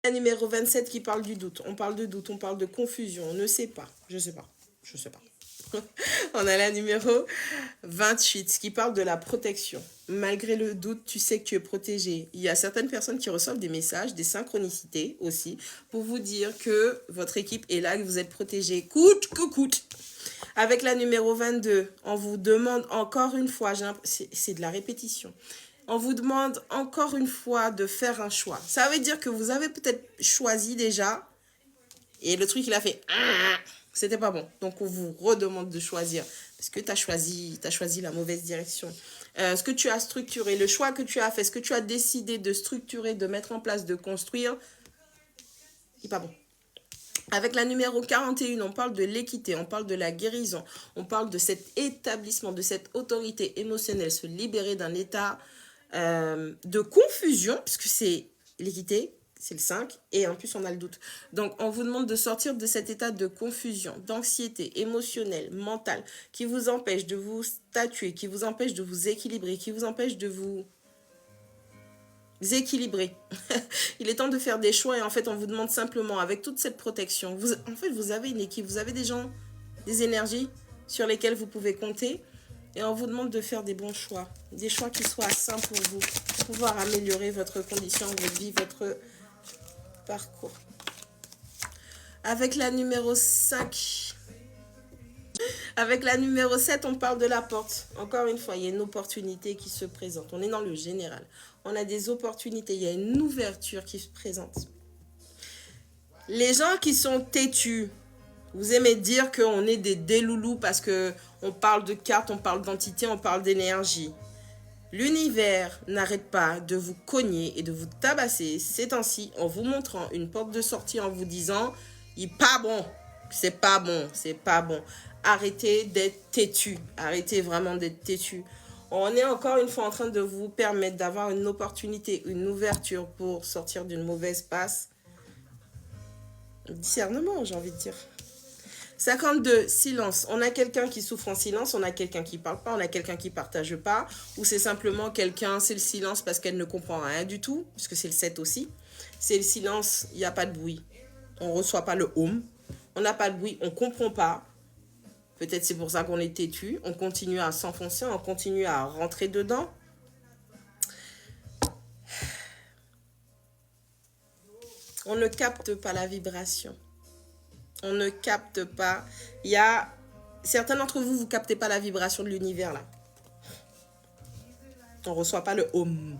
La numéro 27 qui parle du doute. On parle de doute, on parle de confusion. On ne sait pas. Je sais pas. Je sais pas. On a la numéro 28 qui parle de la protection. Malgré le doute, tu sais que tu es protégé. Il y a certaines personnes qui reçoivent des messages, des synchronicités aussi, pour vous dire que votre équipe est là, que vous êtes protégé. Coûte que coûte. Avec la numéro 22, on vous demande encore une fois, c'est de la répétition. On vous demande encore une fois de faire un choix. Ça veut dire que vous avez peut-être choisi déjà et le truc il a fait c'était pas bon. Donc on vous redemande de choisir parce que tu as choisi la mauvaise direction. Ce que tu as structuré, le choix que tu as fait, ce que tu as décidé de structurer, de mettre en place, de construire, il n'est pas bon. Avec la numéro 41, on parle de l'équité, on parle de la guérison, on parle de cet établissement, de cette autorité émotionnelle, se libérer d'un état de confusion, puisque c'est l'équité, c'est le 5, et en plus on a le doute. Donc on vous demande de sortir de cet état de confusion, d'anxiété émotionnelle, mentale, qui vous empêche de vous statuer, qui vous empêche de vous équilibrer, qui vous empêche de vous équilibrer. Il est temps de faire des choix et en fait on vous demande simplement avec toute cette protection, vous avez une équipe, vous avez des gens, des énergies sur lesquelles vous pouvez compter et on vous demande de faire des bons choix, des choix qui soient sains pour vous, pour pouvoir améliorer votre condition, votre vie, votre parcours. Avec la numéro 5, avec la numéro 7, on parle de la porte. Encore une fois, il y a une opportunité qui se présente. On est dans le général. On a des opportunités. Il y a une ouverture qui se présente. Les gens qui sont têtus, vous aimez dire qu'on est des déloulous parce qu'on parle de cartes, on parle d'entité, on parle d'énergie. L'univers n'arrête pas de vous cogner et de vous tabasser ces temps-ci en vous montrant une porte de sortie, en vous disant « il n'est pas bon, c'est pas bon, c'est pas bon ». Arrêtez d'être têtu, arrêtez vraiment d'être têtu. On est encore une fois en train de vous permettre d'avoir une opportunité, une ouverture pour sortir d'une mauvaise passe. Discernement, j'ai envie de dire. 52, silence. On a quelqu'un qui souffre en silence, on a quelqu'un qui parle pas, on a quelqu'un qui partage pas, ou c'est simplement quelqu'un, c'est le silence parce qu'elle ne comprend rien du tout, puisque c'est le 7 aussi. C'est le silence, il n'y a pas de bruit. On ne reçoit pas le home, on n'a pas de bruit, on ne comprend pas. Peut-être c'est pour ça qu'on est têtu. On continue à s'enfoncer, on continue à rentrer dedans. On ne capte pas la vibration. On ne capte pas. Il y a certains d'entre vous, vous ne captez pas la vibration de l'univers là. On ne reçoit pas le home.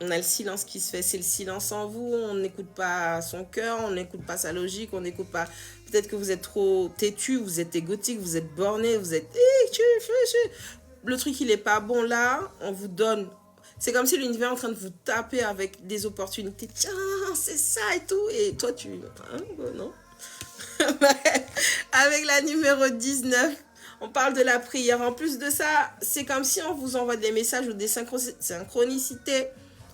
On a le silence qui se fait, c'est le silence en vous, on n'écoute pas son cœur, on n'écoute pas sa logique, on n'écoute pas... Peut-être que vous êtes trop têtu, vous êtes égotique, vous êtes borné, vous êtes... Le truc, il n'est pas bon là, on vous donne... C'est comme si l'univers est en train de vous taper avec des opportunités. Tiens, c'est ça et tout. Et toi, tu... Hein, non. Avec la numéro 19, on parle de la prière. En plus de ça, c'est comme si on vous envoie des messages ou des synchronicités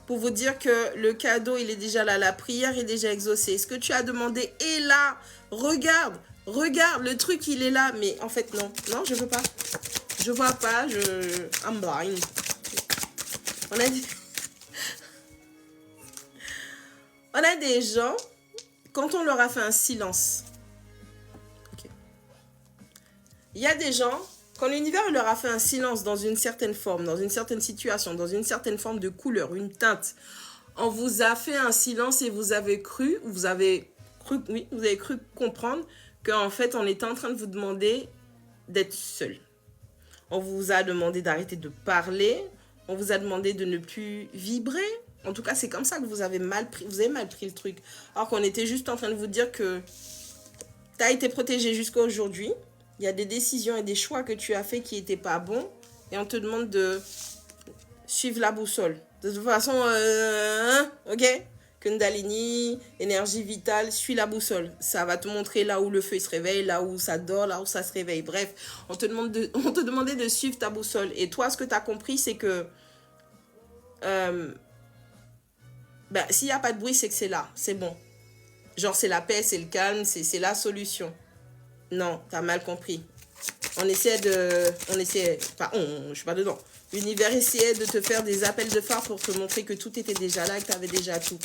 pour vous dire que le cadeau, il est déjà là. La prière est déjà exaucée. Ce que tu as demandé est là. Regarde, le truc, il est là. Mais en fait, non. Non, je veux pas. Je vois pas. I'm blind. On a des gens, quand on leur a fait un silence. Okay. Il y a des gens, quand l'univers leur a fait un silence dans une certaine forme, dans une certaine situation, dans une certaine forme de couleur, une teinte, on vous a fait un silence et vous avez cru comprendre qu'en fait, on était en train de vous demander d'être seul. On vous a demandé d'arrêter de parler, on vous a demandé de ne plus vibrer. En tout cas, c'est comme ça que vous avez mal pris le truc. Alors qu'on était juste en train de vous dire que tu as été protégé jusqu'à aujourd'hui. Il y a des décisions et des choix que tu as fait qui n'étaient pas bons. Et on te demande de suivre la boussole. De toute façon, ok, Kundalini, énergie vitale, suis la boussole. Ça va te montrer là où le feu se réveille, là où ça dort, là où ça se réveille. Bref, on te demandait de suivre ta boussole. Et toi, ce que tu as compris, c'est que s'il n'y a pas de bruit, c'est que c'est là. C'est bon. Genre, c'est la paix, c'est le calme, c'est la solution. Non, tu as mal compris. On essaie de... je suis pas dedans. L'univers essayait de te faire des appels de phare pour te montrer que tout était déjà là, que tu avais déjà tout.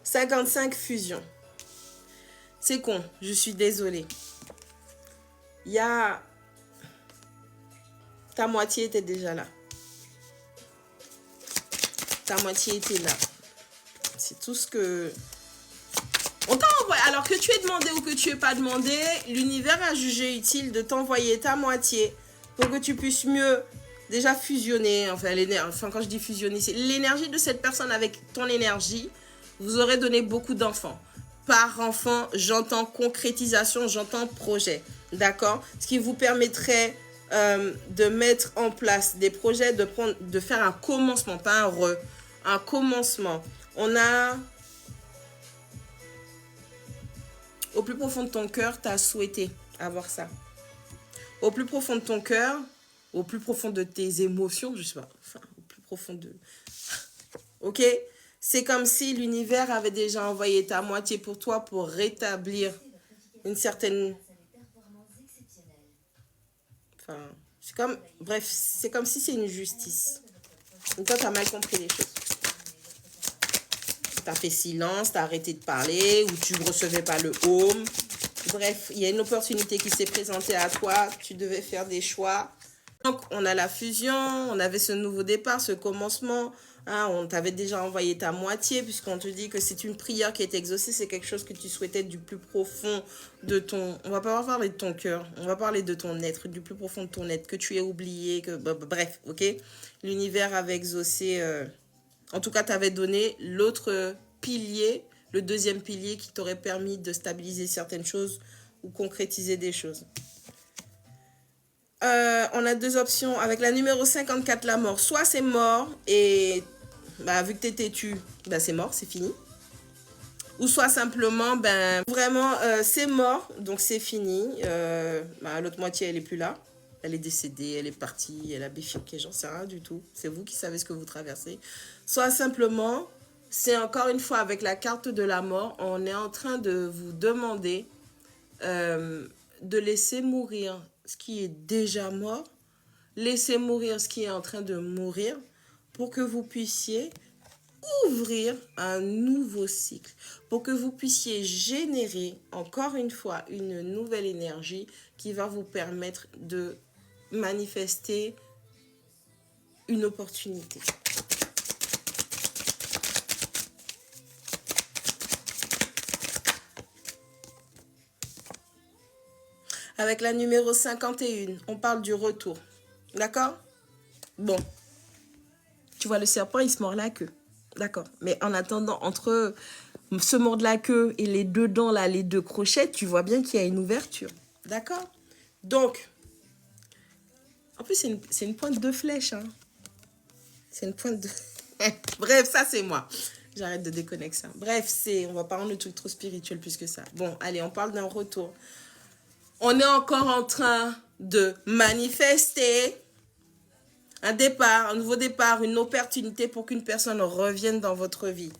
« 55 fusions. C'est con, je suis désolée. Il y a... Ta moitié était déjà là. Ta moitié était là. C'est tout ce que... On t'a envoyé, alors que tu aies demandé ou que tu aies pas demandé, l'univers a jugé utile de t'envoyer ta moitié pour que tu puisses mieux déjà fusionner. Enfin, quand je dis fusionner, c'est l'énergie de cette personne avec ton énergie. Vous aurez donné beaucoup d'enfants. Par enfant, j'entends concrétisation, j'entends projet. D'accord? Ce qui vous permettrait de mettre en place des projets, de faire un commencement, pas un commencement. On a... Au plus profond de ton cœur, tu as souhaité avoir ça. Au plus profond de ton cœur, au plus profond de tes émotions, je sais pas, enfin, au plus profond de... Ok? C'est comme si l'univers avait déjà envoyé ta moitié pour toi pour rétablir une certaine... Enfin, c'est comme... Bref, c'est comme si c'est une justice. Et toi, tu as mal compris les choses. Tu as fait silence, tu as arrêté de parler, ou tu ne recevais pas le home. Bref, il y a une opportunité qui s'est présentée à toi, tu devais faire des choix. Donc, on a la fusion, on avait ce nouveau départ, ce commencement. Hein, on t'avait déjà envoyé ta moitié, puisqu'on te dit que c'est une prière qui est exaucée, c'est quelque chose que tu souhaitais du plus profond de ton... On va pas parler de ton cœur, on va parler de ton être, du plus profond de ton être, que tu aies oublié, que... Bref, ok? L'univers avait exaucé... En tout cas, t'avais donné l'autre pilier, le deuxième pilier qui t'aurait permis de stabiliser certaines choses ou concrétiser des choses. On a deux options. Avec la numéro 54, la mort. Soit c'est mort et bah, vu que t'es têtu, bah, c'est mort, c'est fini. Ou soit simplement, ben vraiment, c'est mort, donc c'est fini. Bah, l'autre moitié, elle est plus là. Elle est décédée, elle est partie, elle a bifurqué, j'en sais rien du tout. C'est vous qui savez ce que vous traversez. Soit simplement, c'est encore une fois avec la carte de la mort, on est en train de vous demander de laisser mourir ce qui est déjà mort, laisser mourir ce qui est en train de mourir pour que vous puissiez ouvrir un nouveau cycle, pour que vous puissiez générer encore une fois une nouvelle énergie qui va vous permettre de manifester une opportunité. Avec la numéro 51, on parle du retour. D'accord? Bon. Tu vois, le serpent, il se mord la queue. D'accord. Mais en attendant, entre se mordre la queue et les deux dents, là, les deux crochets, tu vois bien qu'il y a une ouverture. D'accord? Donc, en plus, c'est une pointe de flèche. Hein. C'est une pointe de... Bref, ça, c'est moi. J'arrête de déconner ça. Bref, on va pas rendre le truc trop spirituel plus que ça. Bon, allez, on parle d'un retour. On est encore en train de manifester un départ, un nouveau départ, une opportunité pour qu'une personne revienne dans votre vie.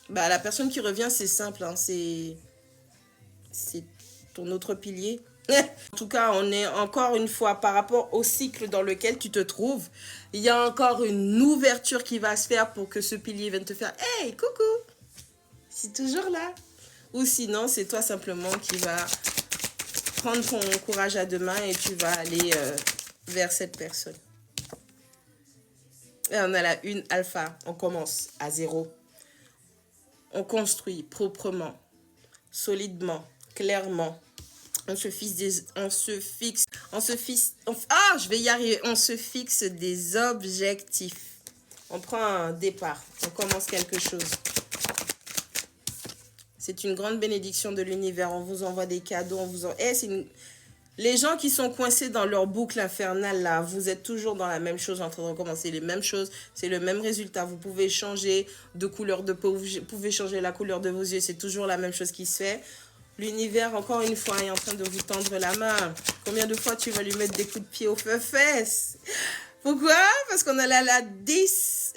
Bah, la personne qui revient, c'est simple. Hein, c'est ton autre pilier. En tout cas, on est encore une fois par rapport au cycle dans lequel tu te trouves. Il y a encore une ouverture qui va se faire pour que ce pilier vienne te faire « Hey, coucou, c'est toujours là !» Ou sinon, c'est toi simplement qui vas prendre ton courage à deux mains et tu vas aller vers cette personne. Et on a la une alpha. On commence à 0. On construit proprement, solidement, clairement. On se fixe des objectifs. On prend un départ. On commence quelque chose. C'est une grande bénédiction de l'univers. On vous envoie des cadeaux. Les gens qui sont coincés dans leur boucle infernale, là, vous êtes toujours dans la même chose, en train de recommencer les mêmes choses. C'est le même résultat. Vous pouvez changer de couleur de peau. Vous pouvez changer la couleur de vos yeux. C'est toujours la même chose qui se fait. L'univers, encore une fois, est en train de vous tendre la main. Combien de fois tu vas lui mettre des coups de pied aux fesses? Pourquoi? Parce qu'on a la 10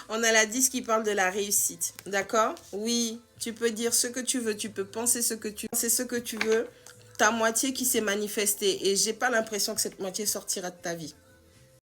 On a la 10 qui parle de la réussite. D'accord? Oui, tu peux dire ce que tu veux, tu peux penser ce que tu veux. Ta moitié qui s'est manifestée et j'ai pas l'impression que cette moitié sortira de ta vie.